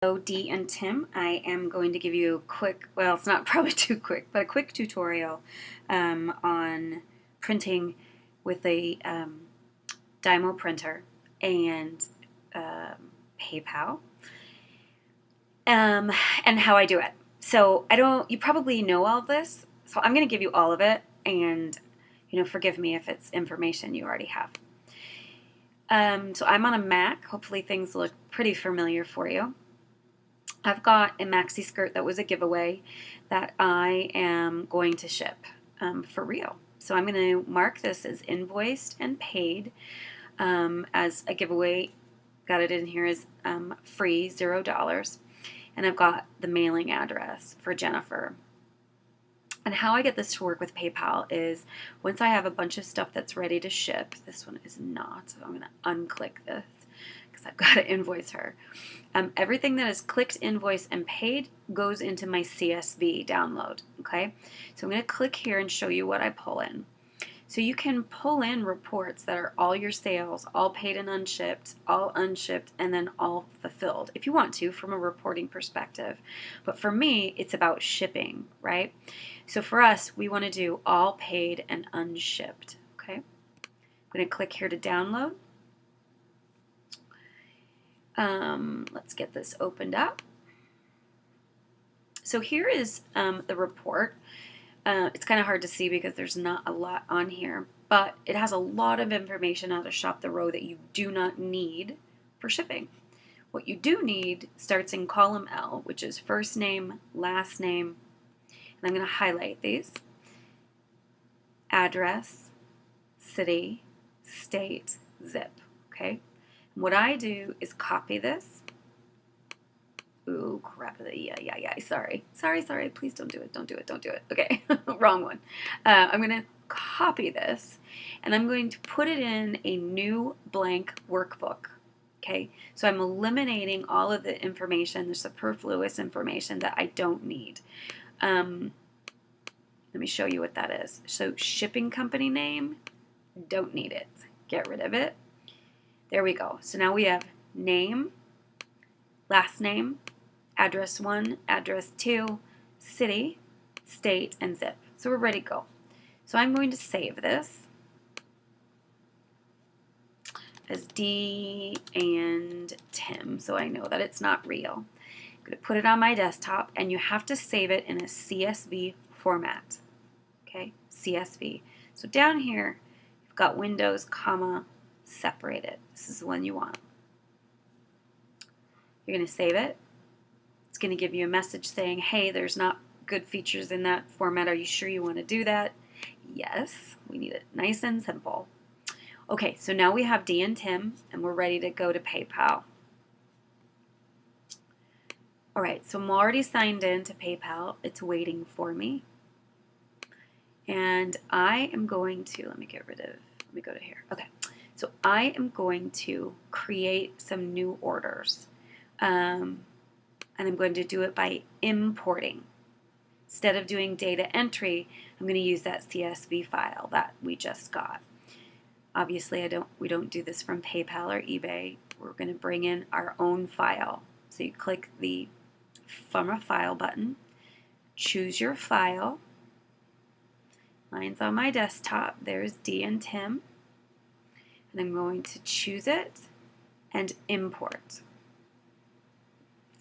Hello, Dee and Tim. I am going to give you a quick, well, it's not probably too quick, but a quick tutorial on printing with a DYMO printer and PayPal and how I do it. So you probably know all this, so I'm going to give you all of it, and forgive me if it's information you already have. So I'm on a Mac. Hopefully things look pretty familiar for you. I've got a maxi skirt that was a giveaway that I am going to ship for real. So I'm going to mark this as invoiced and paid as a giveaway. Got it in here as free, $0. And I've got the mailing address for Jennifer. And how I get this to work with PayPal is once I have a bunch of stuff that's ready to ship, this one is not, so I'm going to unclick this because I've got to invoice her. Everything that is clicked, invoiced, and paid goes into my CSV download, okay? So I'm going to click here and show you what I pull in. So you can pull in reports that are all your sales, all paid and unshipped, all unshipped, and then all fulfilled, if you want to, from a reporting perspective. But for me, it's about shipping, right? So for us, we want to do all paid and unshipped, okay? I'm going to click here to download. Let's get this opened up. So here is the report. It's kind of hard to see because there's not a lot on here, but it has a lot of information how to shop the row that you do not need for shipping. What you do need starts in column L, which is first name, last name, and I'm going to highlight these. Address, city, state, zip, okay? And what I do is copy this. Ooh, crap. Yeah. Sorry. Please don't do it. Okay, wrong one. I'm going to copy this, and I'm going to put it in a new blank workbook. Okay, so I'm eliminating all of the information, the superfluous information that I don't need. Let me show you what that is. So shipping company name, don't need it. Get rid of it. There we go. So now we have name, last name, address 1, address 2, city, state, and zip. So we're ready to go. So I'm going to save this as D and Tim, so I know that it's not real. I'm going to put it on my desktop, and you have to save it in a CSV format. Okay, CSV. So down here, you've got Windows, comma, separated. This is the one you want. You're going to save it. It's going to give you a message saying, hey, there's not good features in that format. Are you sure you want to do that? Yes, we need it nice and simple. Okay, so now we have D and Tim, and we're ready to go to PayPal. All right, so I'm already signed in to PayPal. It's waiting for me. And I am going to, let me go to here. Okay, so I am going to create some new orders. And I'm going to do it by importing. Instead of doing data entry, I'm going to use that CSV file that we just got. Obviously, we don't do this from PayPal or eBay. We're going to bring in our own file. So you click the From a File button, choose your file. Mine's on my desktop. There's D and Tim. And I'm going to choose it and import.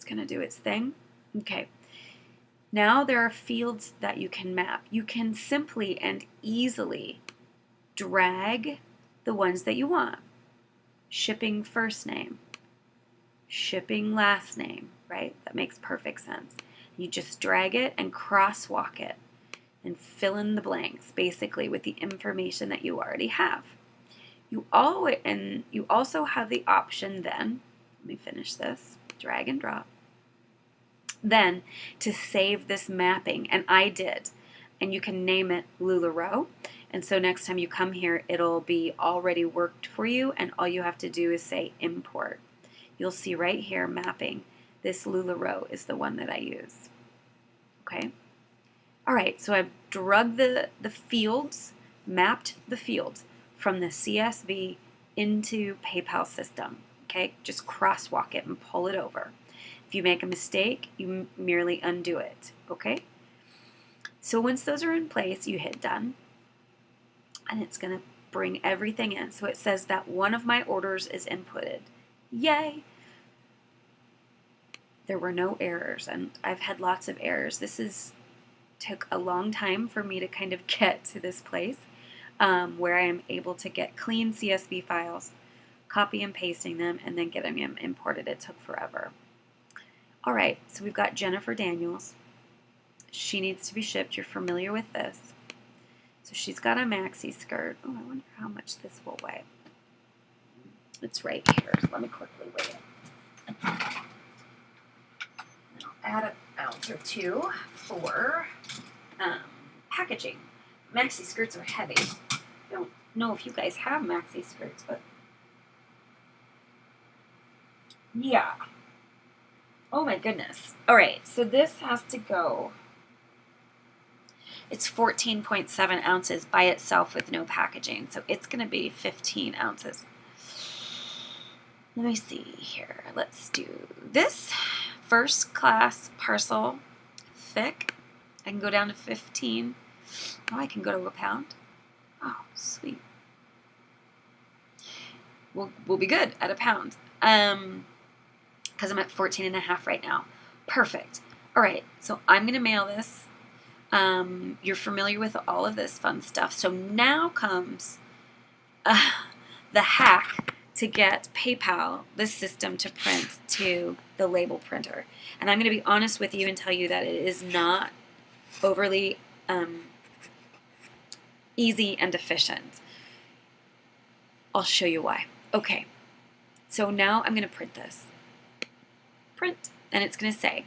Going to do its thing. Okay. Now there are fields that you can map. You can simply and easily drag the ones that you want. Shipping first name, shipping last name, right? That makes perfect sense. You just drag it and crosswalk it and fill in the blanks basically with the information that you already have. You also have the option then, let me finish this, drag and drop, then to save this mapping, and I did, and you can name it LuLaRoe, and so next time you come here it'll be already worked for you, and all you have to do is say import. You'll see right here mapping. This LuLaRoe is the one that I use. Okay. Alright, so I've drug the fields, mapped the fields from the CSV into PayPal system. Okay, just crosswalk it and pull it over. If you make a mistake, you merely undo it, okay? So once those are in place, you hit done, and it's going to bring everything in. So it says that one of my orders is inputted. Yay! There were no errors, and I've had lots of errors. Took a long time for me to kind of get to this place where I am able to get clean CSV files, copy and pasting them, and then getting them imported. It took forever. All right, so we've got Jennifer Daniels. She needs to be shipped. You're familiar with this. So she's got a maxi skirt. Oh, I wonder how much this will weigh. It's right here. Let me quickly weigh it. I'll add an ounce or two for packaging. Maxi skirts are heavy. I don't know if you guys have maxi skirts, but yeah. Oh my goodness. All right, so this has to go. It's 14.7 ounces by itself with no packaging, so it's going to be 15 ounces. Let me see here. Let's do this first class parcel, thick. I can go down to 15. Oh, I can go to a pound. Oh, sweet. We'll be good at a pound. Because I'm at 14 and a half right now. Perfect. All right, so I'm going to mail this. You're familiar with all of this fun stuff. So now comes the hack to get PayPal, this system, to print to the label printer. And I'm going to be honest with you and tell you that it is not overly easy and efficient. I'll show you why. Okay, so now I'm going to print this. Print, and it's going to say,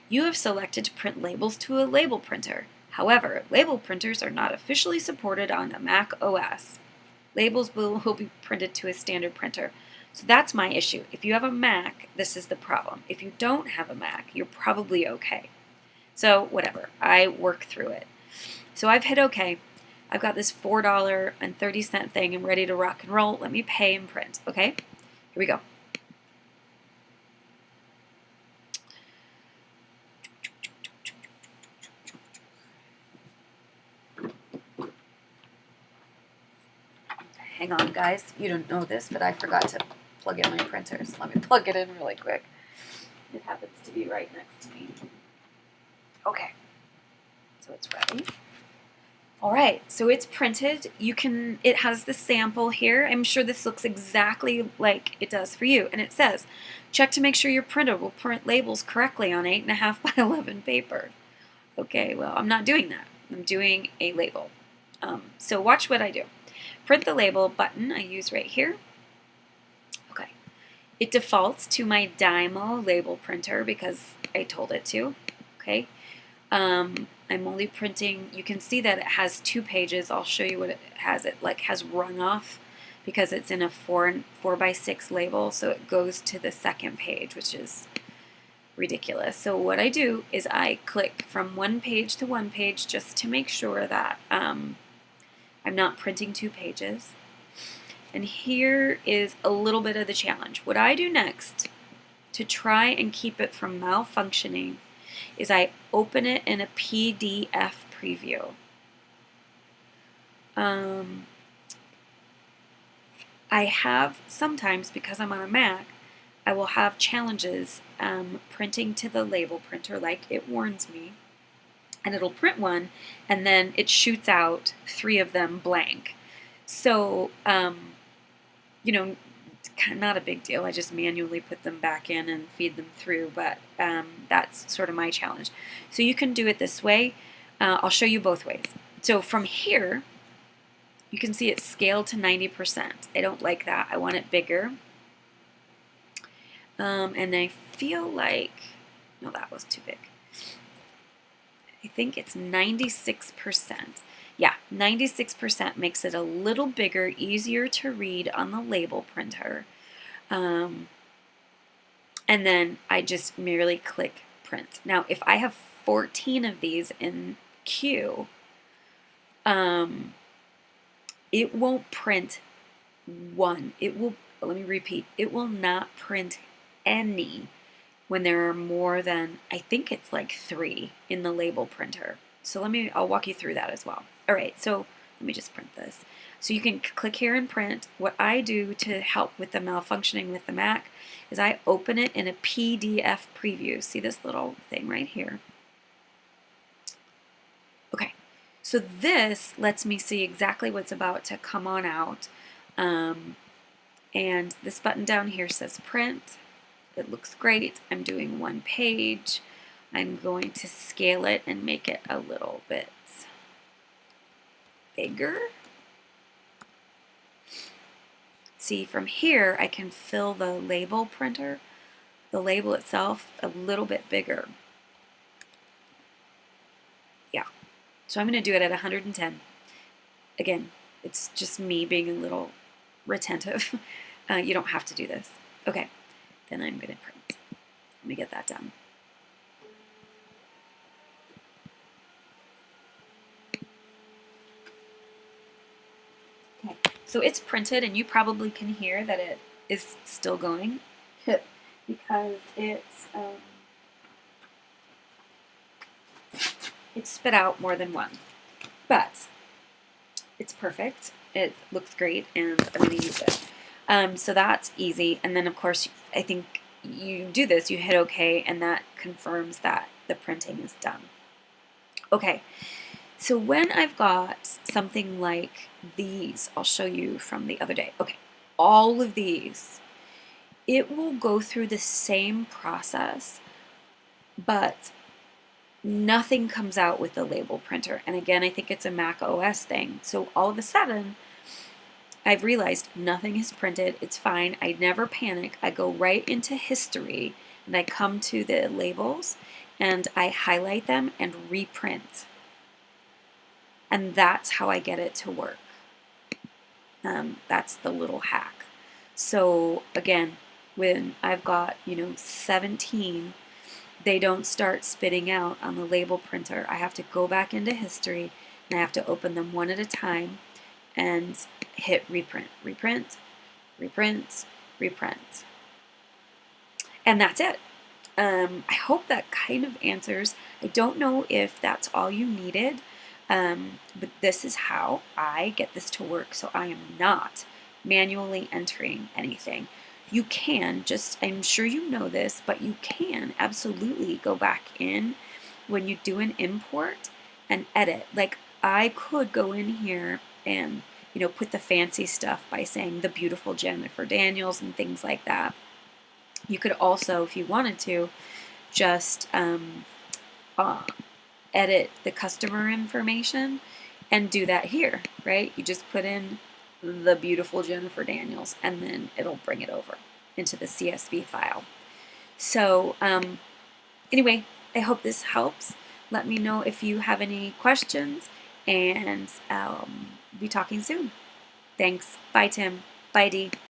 you have selected to print labels to a label printer. However, label printers are not officially supported on the Mac OS. Labels will be printed to a standard printer. So that's my issue. If you have a Mac, this is the problem. If you don't have a Mac, you're probably okay. So whatever, I work through it. So I've hit OK. I've got this $4.30 thing. I'm ready to rock and roll. Let me pay and print, okay? Here we go. Hang on, guys. You don't know this, but I forgot to plug in my printers. Let me plug it in really quick. It happens to be right next to me. Okay. So it's ready. All right, so it's printed. It has the sample here. I'm sure this looks exactly like it does for you. And it says, check to make sure your printer will print labels correctly on 8.5 by 11 paper. Okay, well, I'm not doing that. I'm doing a label. So watch what I do. Print the label button I use right here. Okay. It defaults to my DYMO label printer because I told it to. Okay. I'm only printing, you can see that it has 2 pages. I'll show you what it has. It has runoff because it's in a 4x6 label, so it goes to the second page, which is ridiculous. So what I do is I click from one page to one page just to make sure that I'm not printing 2 pages. And here is a little bit of the challenge. What I do next to try and keep it from malfunctioning is I open it in a PDF preview. I have sometimes, because I'm on a Mac, I will have challenges printing to the label printer, like it warns me. And it'll print one, and then it shoots out 3 of them blank. So, you know, not a big deal. I just manually put them back in and feed them through, but that's sort of my challenge. So you can do it this way. I'll show you both ways. So from here, you can see it's scaled to 90%. I don't like that. I want it bigger. And I feel like, no, that was too big. I think it's 96%. Yeah, 96% makes it a little bigger, easier to read on the label printer. And then I just merely click print. Now, if I have 14 of these in queue, it won't print one. It will, let me repeat, it will not print any when there are more than, I think it's like 3 in the label printer. So I'll walk you through that as well. All right, so let me just print this. So you can click here and print. What I do to help with the malfunctioning with the Mac is I open it in a PDF preview. See this little thing right here? Okay, so this lets me see exactly what's about to come on out. And this button down here says print. It looks great. I'm doing 1 page. I'm going to scale it and make it a little bit bigger. See, from here I can fill the label printer, the label itself, a little bit bigger. Yeah, so I'm going to do it at 110. Again, it's just me being a little retentive. You don't have to do this. Okay, then I'm going to print. Let me get that done. Okay, so it's printed, and you probably can hear that it is still going because it spit out more than 1. But it's perfect. It looks great, and I'm going to use it. So that's easy. And then, of course, I think you do this, you hit OK, and that confirms that the printing is done. Okay, so when I've got something like these, I'll show you from the other day. Okay, all of these, it will go through the same process, but nothing comes out with the label printer. And again, I think it's a Mac OS thing. So all of a sudden, I've realized nothing is printed. It's fine. I never panic. I go right into history and I come to the labels and I highlight them and reprint. And that's how I get it to work. That's the little hack. So again, when I've got, 17, they don't start spitting out on the label printer. I have to go back into history and I have to open them one at a time and hit reprint, reprint, reprint, reprint. And that's it. I hope that kind of answers. I don't know if that's all you needed, but this is how I get this to work, so I am not manually entering anything. You can, I'm sure you know this, but you can absolutely go back in when you do an import and edit. Like I could go in here and put the fancy stuff by saying the beautiful Jennifer Daniels and things like that. You could also, if you wanted to, just edit the customer information and do that here, right? You just put in the beautiful Jennifer Daniels and then it'll bring it over into the CSV file. So anyway, I hope this helps. Let me know if you have any questions, and I'll be talking soon. Thanks. Bye, Tim. Bye, Dee.